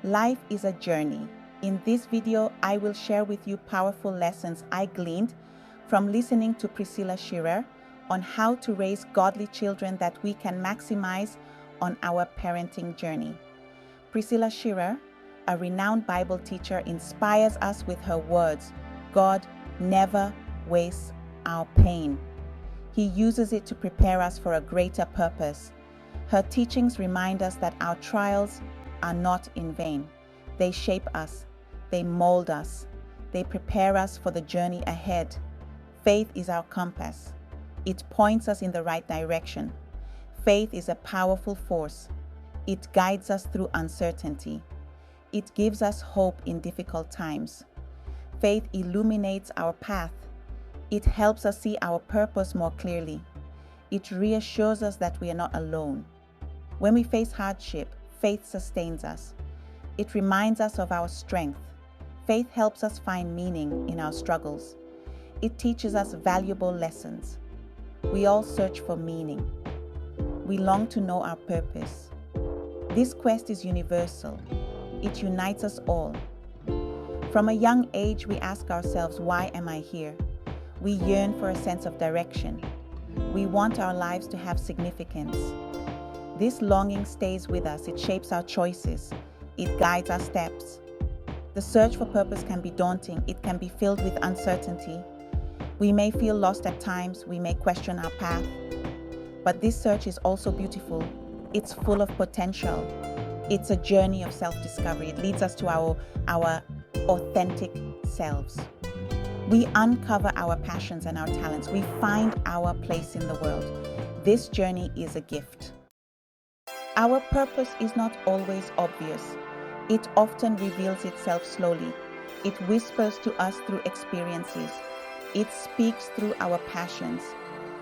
Life is a journey. In this video, I will share with you powerful lessons I gleaned from listening to Priscilla Shirer on how to raise godly children that we can maximize on our parenting journey. Priscilla Shirer, a renowned Bible teacher, inspires us with her words. God never wastes our pain. He uses it to prepare us for a greater purpose. Her teachings remind us that our trials are not in vain. They shape us, they mold us, they prepare us for the journey ahead. Faith is our compass. It points us in the right direction. Faith is a powerful force. It guides us through uncertainty. It gives us hope in difficult times. Faith illuminates our path. It helps us see our purpose more clearly. It reassures us that we are not alone. When we face hardship, faith sustains us. It reminds us of our strength. Faith helps us find meaning in our struggles. It teaches us valuable lessons. We all search for meaning. We long to know our purpose. This quest is universal. It unites us all. From a young age, we ask ourselves, why am I here? We yearn for a sense of direction. We want our lives to have significance. This longing stays with us. It shapes our choices. It guides our steps. The search for purpose can be daunting. It can be filled with uncertainty. We may feel lost at times. We may question our path. But this search is also beautiful. It's full of potential. It's a journey of self-discovery. It leads us to our authentic selves. We uncover our passions and our talents. We find our place in the world. This journey is a gift. Our purpose is not always obvious. It often reveals itself slowly. It whispers to us through experiences. It speaks through our passions.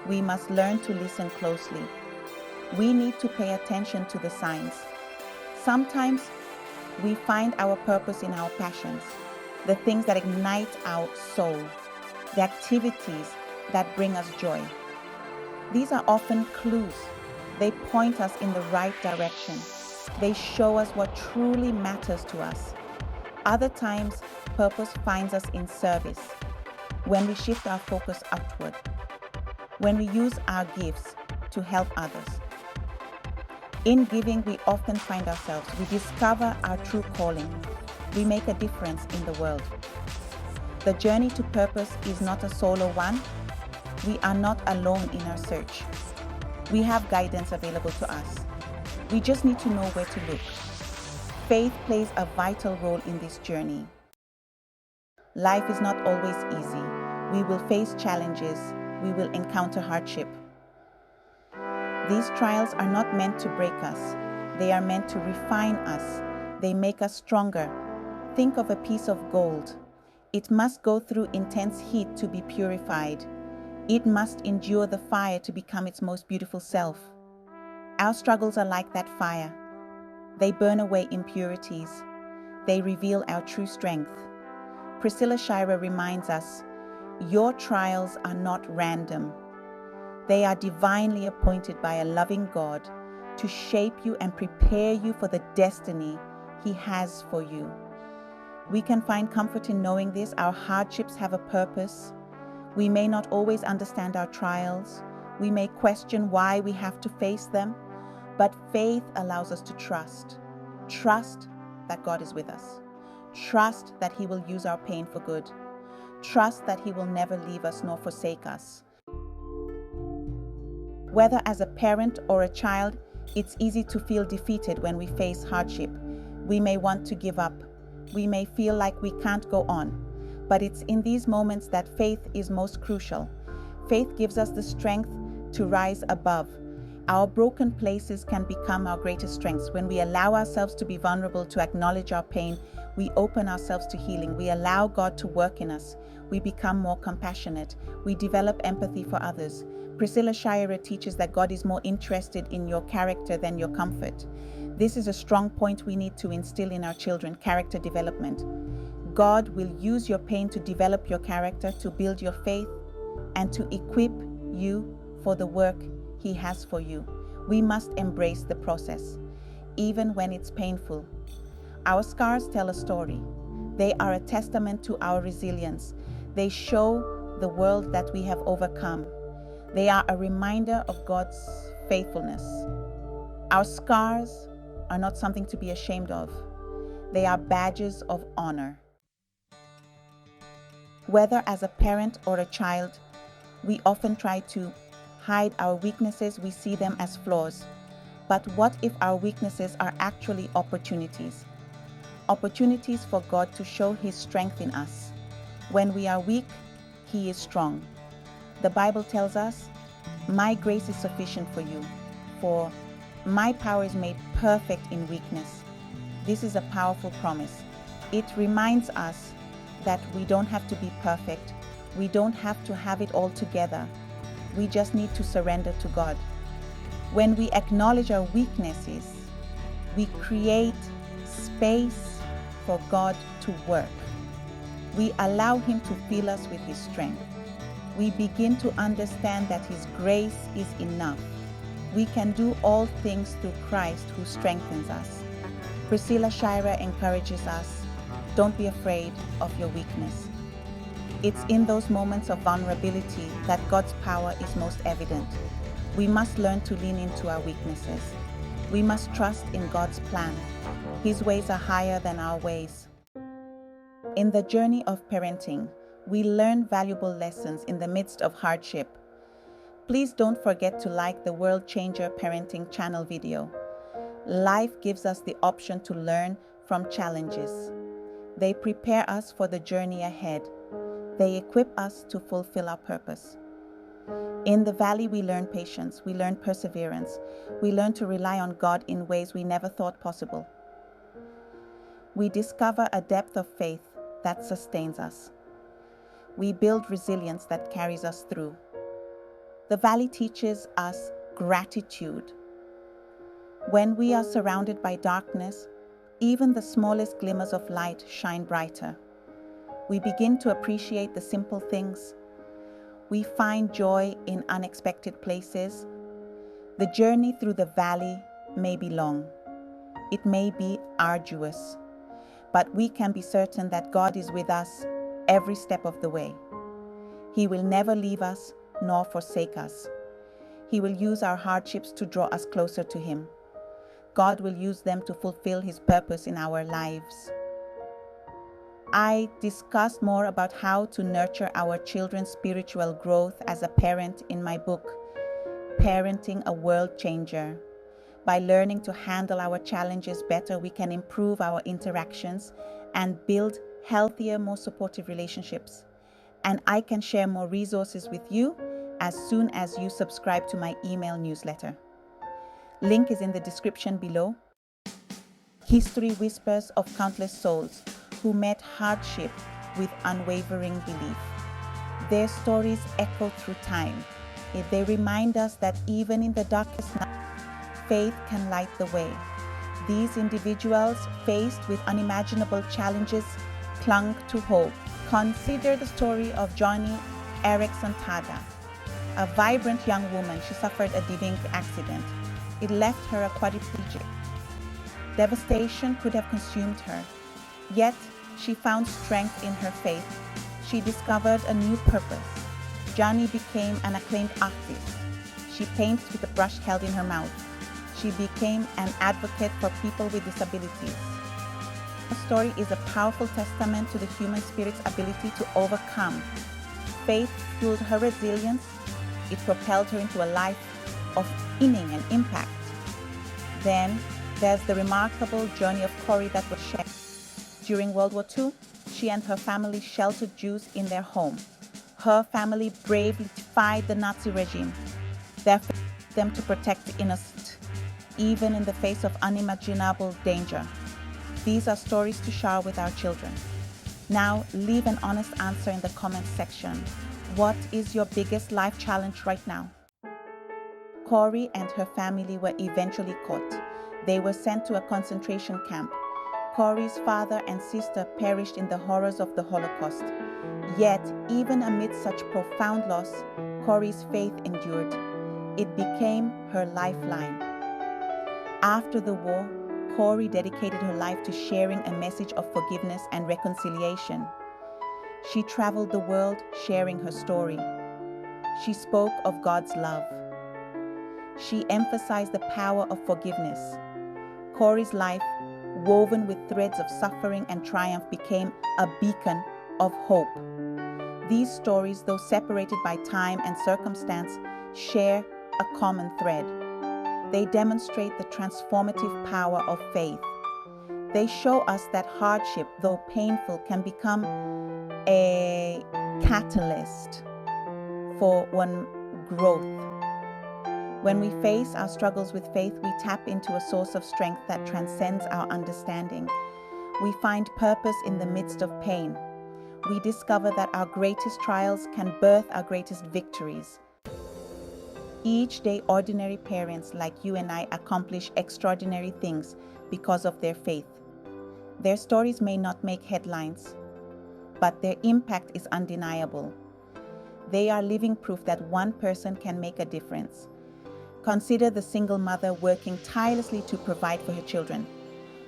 We must learn to listen closely. We need to pay attention to the signs. Sometimes we find our purpose in our passions, the things that ignite our soul, the activities that bring us joy. These are often clues. They point us in the right direction. They show us what truly matters to us. Other times, purpose finds us in service, when we shift our focus upward, when we use our gifts to help others. In giving, we often find ourselves. We discover our true calling. We make a difference in the world. The journey to purpose is not a solo one. We are not alone in our search. We have guidance available to us. We just need to know where to look. Faith plays a vital role in this journey. Life is not always easy. We will face challenges. We will encounter hardship. These trials are not meant to break us. They are meant to refine us. They make us stronger. Think of a piece of gold. It must go through intense heat to be purified. It must endure the fire to become its most beautiful self. Our struggles are like that fire. They burn away impurities. They reveal our true strength. Priscilla Shirer reminds us, your trials are not random. They are divinely appointed by a loving God to shape you and prepare you for the destiny He has for you. We can find comfort in knowing this. Our hardships have a purpose. We may not always understand our trials. We may question why we have to face them, but faith allows us to trust. Trust that God is with us. Trust that He will use our pain for good. Trust that He will never leave us nor forsake us. Whether as a parent or a child, it's easy to feel defeated when we face hardship. We may want to give up. We may feel like we can't go on. But it's in these moments that faith is most crucial. Faith gives us the strength to rise above. Our broken places can become our greatest strengths. When we allow ourselves to be vulnerable, to acknowledge our pain, we open ourselves to healing. We allow God to work in us. We become more compassionate. We develop empathy for others. Priscilla Shirer teaches that God is more interested in your character than your comfort. This is a strong point we need to instill in our children, character development. God will use your pain to develop your character, to build your faith, and to equip you for the work He has for you. We must embrace the process, even when it's painful. Our scars tell a story. They are a testament to our resilience. They show the world that we have overcome. They are a reminder of God's faithfulness. Our scars are not something to be ashamed of. They are badges of honor. Whether as a parent or a child, we often try to hide our weaknesses. We see them as flaws. But what if our weaknesses are actually opportunities? Opportunities for God to show His strength in us. When we are weak, He is strong. The Bible tells us, "My grace is sufficient for you, for my power is made perfect in weakness." This is a powerful promise. It reminds us that we don't have to be perfect. We don't have to have it all together. We just need to surrender to God. When we acknowledge our weaknesses, we create space for God to work. We allow Him to fill us with His strength. We begin to understand that His grace is enough. We can do all things through Christ who strengthens us. Priscilla Shirer encourages us, don't be afraid of your weakness. It's in those moments of vulnerability that God's power is most evident. We must learn to lean into our weaknesses. We must trust in God's plan. His ways are higher than our ways. In the journey of parenting, we learn valuable lessons in the midst of hardship. Please don't forget to like the World Changer Parenting channel video. Life gives us the option to learn from challenges. They prepare us for the journey ahead. They equip us to fulfill our purpose. In the valley, we learn patience, we learn perseverance, we learn to rely on God in ways we never thought possible. We discover a depth of faith that sustains us. We build resilience that carries us through. The valley teaches us gratitude. When we are surrounded by darkness, even the smallest glimmers of light shine brighter. We begin to appreciate the simple things. We find joy in unexpected places. The journey through the valley may be long. It may be arduous, but we can be certain that God is with us every step of the way. He will never leave us nor forsake us. He will use our hardships to draw us closer to Him. God will use them to fulfill His purpose in our lives. I discussed more about how to nurture our children's spiritual growth as a parent in my book, Parenting a World Changer. By learning to handle our challenges better, we can improve our interactions and build healthier, more supportive relationships. And I can share more resources with you as soon as you subscribe to my email newsletter. Link is in the description below. History whispers of countless souls who met hardship with unwavering belief. Their stories echo through time. They remind us that even in the darkest night, faith can light the way. These individuals, faced with unimaginable challenges, clung to hope. Consider the story of Johnny Erickson Tada, a vibrant young woman. She suffered a diving accident. It left her a quadriplegic. Devastation could have consumed her. Yet, she found strength in her faith. She discovered a new purpose. Johnny became an acclaimed artist. She paints with a brush held in her mouth. She became an advocate for people with disabilities. Her story is a powerful testament to the human spirit's ability to overcome. Faith fueled her resilience. It propelled her into a life of meaning and impact. Then, there's the remarkable journey of Corrie that was shared. During World War II, she and her family sheltered Jews in their home. Her family bravely defied the Nazi regime. They forced them to protect the innocent, even in the face of unimaginable danger. These are stories to share with our children. Now, leave an honest answer in the comments section. What is your biggest life challenge right now? Corrie and her family were eventually caught. They were sent to a concentration camp. Corrie's father and sister perished in the horrors of the Holocaust. Yet, even amid such profound loss, Corrie's faith endured. It became her lifeline. After the war, Corey dedicated her life to sharing a message of forgiveness and reconciliation. She traveled the world sharing her story. She spoke of God's love. She emphasized the power of forgiveness. Corey's life, woven with threads of suffering and triumph, became a beacon of hope. These stories, though separated by time and circumstance, share a common thread. They demonstrate the transformative power of faith. They show us that hardship, though painful, can become a catalyst for one growth. When we face our struggles with faith, we tap into a source of strength that transcends our understanding. We find purpose in the midst of pain. We discover that our greatest trials can birth our greatest victories. Each day, ordinary parents like you and I accomplish extraordinary things because of their faith. Their stories may not make headlines, but their impact is undeniable. They are living proof that one person can make a difference. Consider the single mother working tirelessly to provide for her children.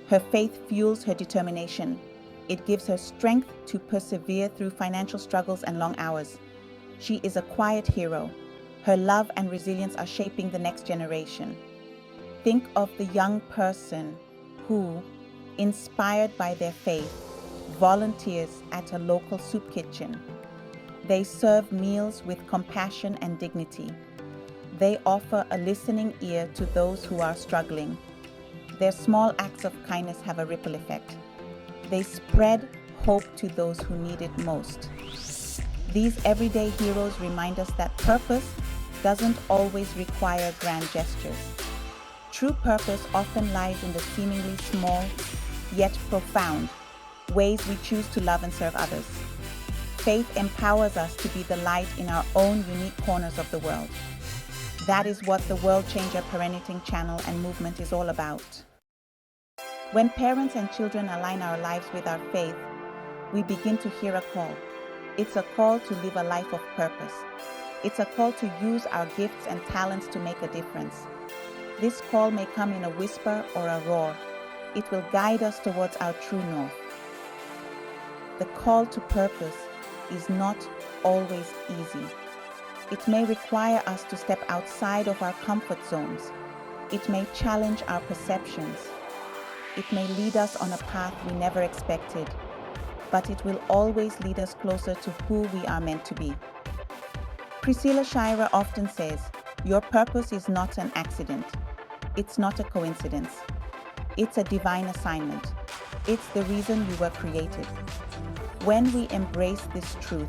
Her faith fuels her determination. It gives her strength to persevere through financial struggles and long hours. She is a quiet hero. Her love and resilience are shaping the next generation. Think of the young person who, inspired by their faith, volunteers at a local soup kitchen. They serve meals with compassion and dignity. They offer a listening ear to those who are struggling. Their small acts of kindness have a ripple effect. They spread hope to those who need it most. These everyday heroes remind us that purpose doesn't always require grand gestures. True purpose often lies in the seemingly small, yet profound, ways we choose to love and serve others. Faith empowers us to be the light in our own unique corners of the world. That is what the World Changer Parenting Channel and movement is all about. When parents and children align our lives with our faith, we begin to hear a call. It's a call to live a life of purpose. It's a call to use our gifts and talents to make a difference. This call may come in a whisper or a roar. It will guide us towards our true north. The call to purpose is not always easy. It may require us to step outside of our comfort zones. It may challenge our perceptions. It may lead us on a path we never expected, but it will always lead us closer to who we are meant to be. Priscilla Shirer often says, "Your purpose is not an accident. It's not a coincidence. It's a divine assignment. It's the reason you were created." When we embrace this truth,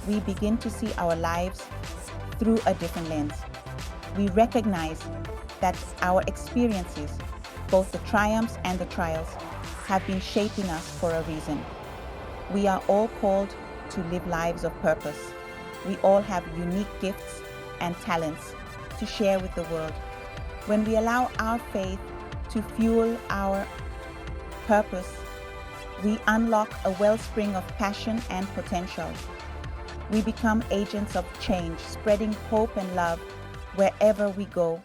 we begin to see our lives through a different lens. We recognize that our experiences, both the triumphs and the trials, have been shaping us for a reason. We are all called to live lives of purpose. We all have unique gifts and talents to share with the world. When we allow our faith to fuel our purpose, we unlock a wellspring of passion and potential. We become agents of change, spreading hope and love wherever we go.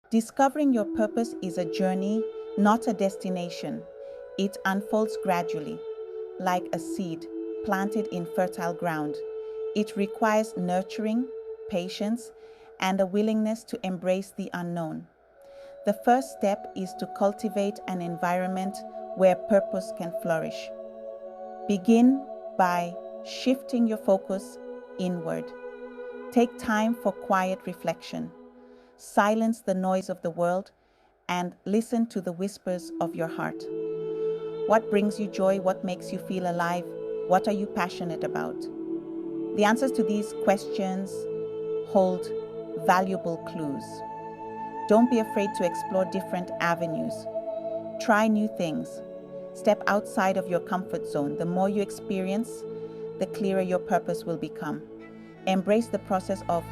Discovering your purpose is a journey, not a destination. It unfolds gradually, like a seed planted in fertile ground. It requires nurturing, patience, and a willingness to embrace the unknown. The first step is to cultivate an environment where purpose can flourish. Begin by shifting your focus inward. Take time for quiet reflection. Silence the noise of the world and listen to the whispers of your heart. What brings you joy? What makes you feel alive? What are you passionate about? The answers to these questions hold valuable clues. Don't be afraid to explore different avenues. Try new things. Step outside of your comfort zone. The more you experience, the clearer your purpose will become. Embrace the process of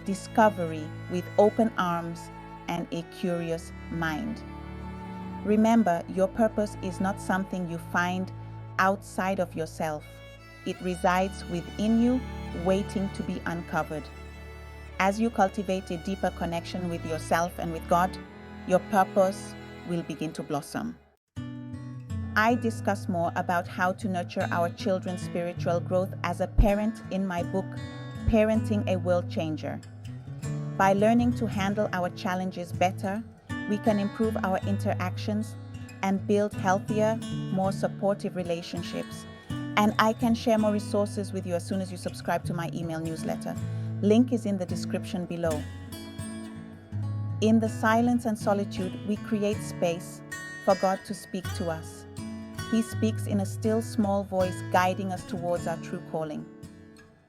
discovery with open arms and a curious mind. Remember, your purpose is not something you find outside of yourself. It resides within you, waiting to be uncovered. As you cultivate a deeper connection with yourself and with God, your purpose will begin to blossom. I discuss more about how to nurture our children's spiritual growth as a parent in my book, Parenting a World Changer. By learning to handle our challenges better, we can improve our interactions and build healthier, more supportive relationships. And I can share more resources with you as soon as you subscribe to my email newsletter. Link is in the description below. In the silence and solitude, we create space for God to speak to us. He speaks in a still, small voice, guiding us towards our true calling.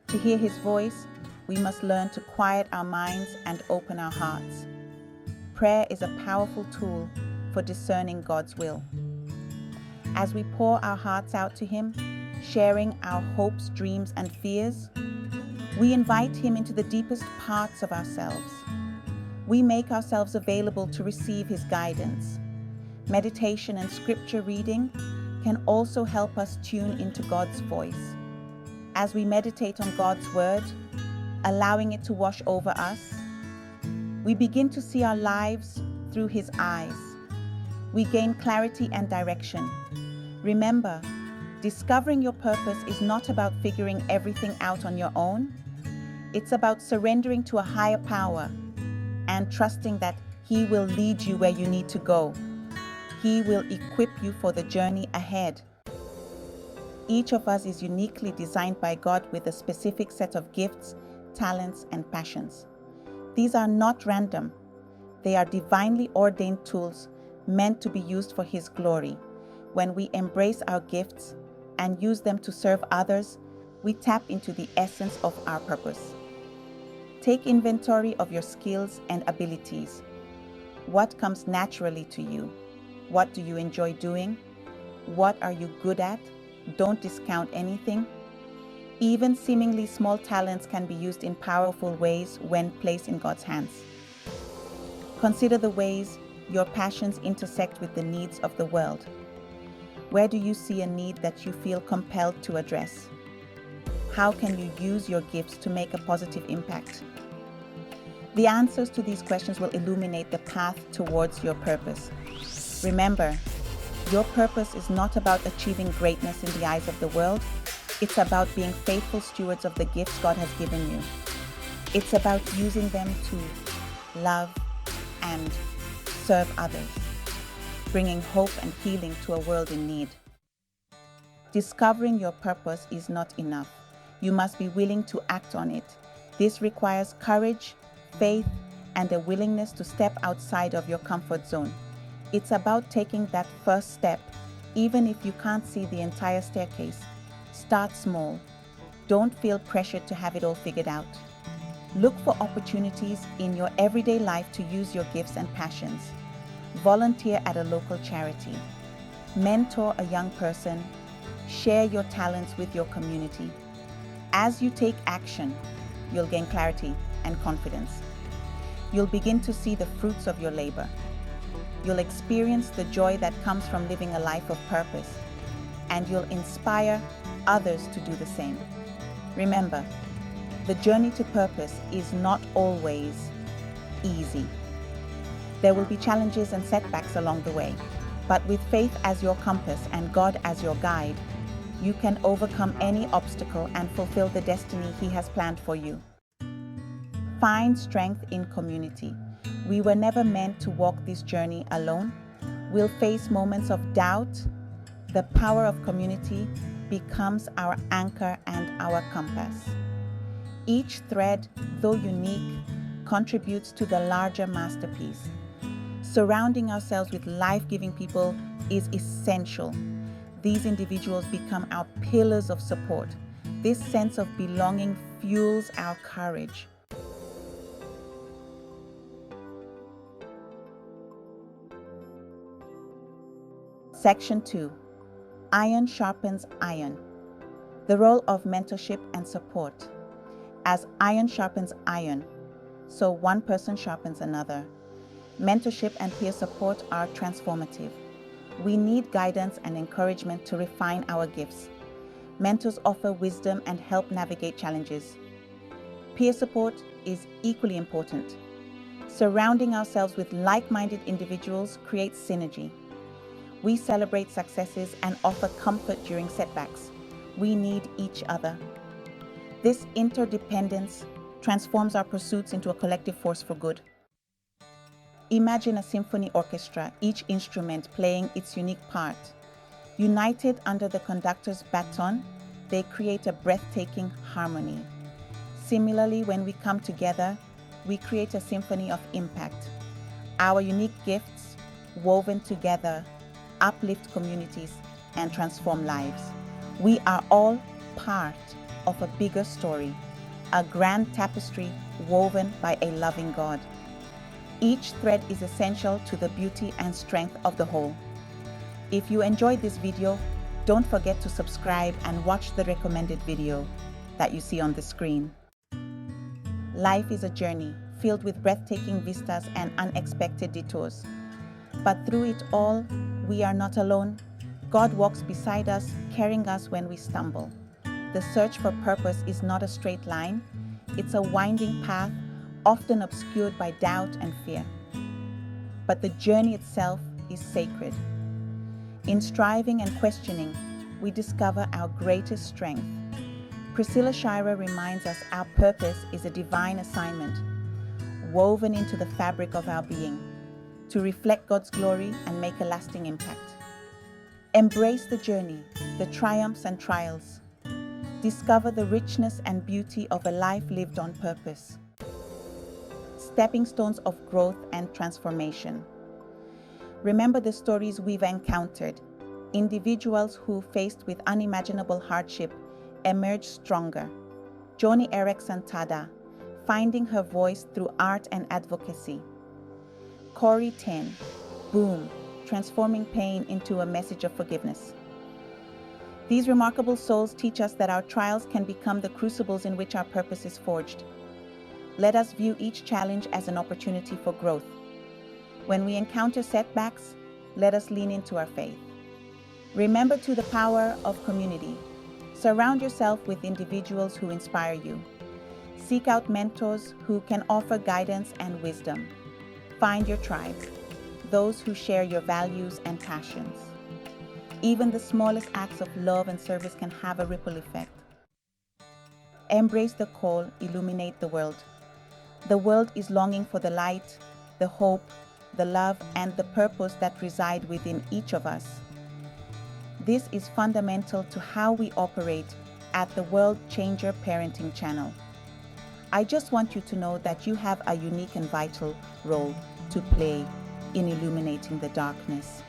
To hear His voice, we must learn to quiet our minds and open our hearts. Prayer is a powerful tool for discerning God's will. As we pour our hearts out to Him, sharing our hopes, dreams, and fears, we invite Him into the deepest parts of ourselves. We make ourselves available to receive His guidance. Meditation and scripture reading can also help us tune into God's voice. As we meditate on God's word, allowing it to wash over us, we begin to see our lives through His eyes. We gain clarity and direction. Remember, discovering your purpose is not about figuring everything out on your own. It's about surrendering to a higher power and trusting that He will lead you where you need to go. He will equip you for the journey ahead. Each of us is uniquely designed by God with a specific set of gifts, talents, and passions. These are not random. They are divinely ordained tools meant to be used for His glory. When we embrace our gifts and use them to serve others, we tap into the essence of our purpose. Take inventory of your skills and abilities. What comes naturally to you? What do you enjoy doing? What are you good at? Don't discount anything. Even seemingly small talents can be used in powerful ways when placed in God's hands. Consider the ways your passions intersect with the needs of the world. Where do you see a need that you feel compelled to address? How can you use your gifts to make a positive impact? The answers to these questions will illuminate the path towards your purpose. Remember, your purpose is not about achieving greatness in the eyes of the world. It's about being faithful stewards of the gifts God has given you. It's about using them to love and serve others, bringing hope and healing to a world in need. Discovering your purpose is not enough. You must be willing to act on it. This requires courage, faith, and a willingness to step outside of your comfort zone. It's about taking that first step, even if you can't see the entire staircase. Start small. Don't feel pressured to have it all figured out. Look for opportunities in your everyday life to use your gifts and passions. Volunteer at a local charity. Mentor a young person. Share your talents with your community. As you take action, you'll gain clarity and confidence. You'll begin to see the fruits of your labor. You'll experience the joy that comes from living a life of purpose, and you'll inspire others to do the same. Remember, the journey to purpose is not always easy. There will be challenges and setbacks along the way, but with faith as your compass and God as your guide, you can overcome any obstacle and fulfill the destiny He has planned for you. Find strength in community. We were never meant to walk this journey alone. We'll face moments of doubt. The power of community becomes our anchor and our compass. Each thread, though unique, contributes to the larger masterpiece. Surrounding ourselves with life-giving people is essential. These individuals become our pillars of support. This sense of belonging fuels our courage. Section 2. Iron sharpens iron. The role of mentorship and support. As iron sharpens iron, so one person sharpens another. Mentorship and peer support are transformative. We need guidance and encouragement to refine our gifts. Mentors offer wisdom and help navigate challenges. Peer support is equally important. Surrounding ourselves with like-minded individuals creates synergy. We celebrate successes and offer comfort during setbacks. We need each other. This interdependence transforms our pursuits into a collective force for good. Imagine a symphony orchestra, each instrument playing its unique part. United under the conductor's baton, they create a breathtaking harmony. Similarly, when we come together, we create a symphony of impact. Our unique gifts, woven together, uplift communities and transform lives. We are all part of a bigger story, a grand tapestry woven by a loving God. Each thread is essential to the beauty and strength of the whole. If you enjoyed this video, don't forget to subscribe and watch the recommended video that you see on the screen. Life is a journey filled with breathtaking vistas and unexpected detours. But through it all, we are not alone. God walks beside us, carrying us when we stumble. The search for purpose is not a straight line. It's a winding path, often obscured by doubt and fear. But the journey itself is sacred. In striving and questioning, we discover our greatest strength. Priscilla Shirer reminds us our purpose is a divine assignment, woven into the fabric of our being, to reflect God's glory and make a lasting impact. Embrace the journey, the triumphs and trials. Discover the richness and beauty of a life lived on purpose. Stepping stones of growth and transformation. Remember the stories we've encountered. Individuals who, faced with unimaginable hardship, emerged stronger. Joni Eareckson Tada, finding her voice through art and advocacy. Corrie Ten, Boom, transforming pain into a message of forgiveness. These remarkable souls teach us that our trials can become the crucibles in which our purpose is forged. Let us view each challenge as an opportunity for growth. When we encounter setbacks, let us lean into our faith. Remember the power of community. Surround yourself with individuals who inspire you. Seek out mentors who can offer guidance and wisdom. Find your tribe, those who share your values and passions. Even the smallest acts of love and service can have a ripple effect. Embrace the call, illuminate the world. The world is longing for the light, the hope, the love, and the purpose that reside within each of us. This is fundamental to how we operate at the World Changer Parenting Channel. I just want you to know that you have a unique and vital role to play in illuminating the darkness.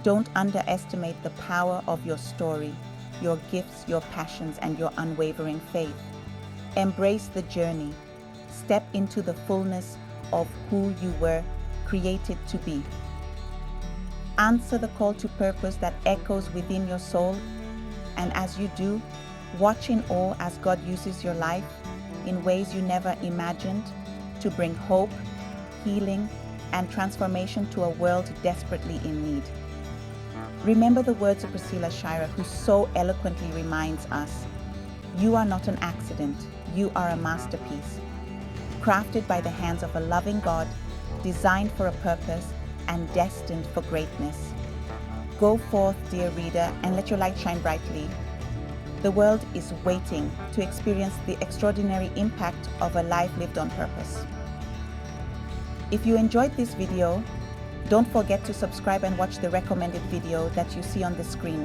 Don't underestimate the power of your story, your gifts, your passions, and your unwavering faith. Embrace the journey. Step into the fullness of who you were created to be. Answer the call to purpose that echoes within your soul, and as you do, watch in awe as God uses your life in ways you never imagined to bring hope, healing, and transformation to a world desperately in need. Remember the words of Priscilla Shirer, who so eloquently reminds us, "You are not an accident, you are a masterpiece, crafted by the hands of a loving God, designed for a purpose, and destined for greatness." Go forth, dear reader, and let your light shine brightly. The world is waiting to experience the extraordinary impact of a life lived on purpose. If you enjoyed this video, don't forget to subscribe and watch the recommended video that you see on the screen.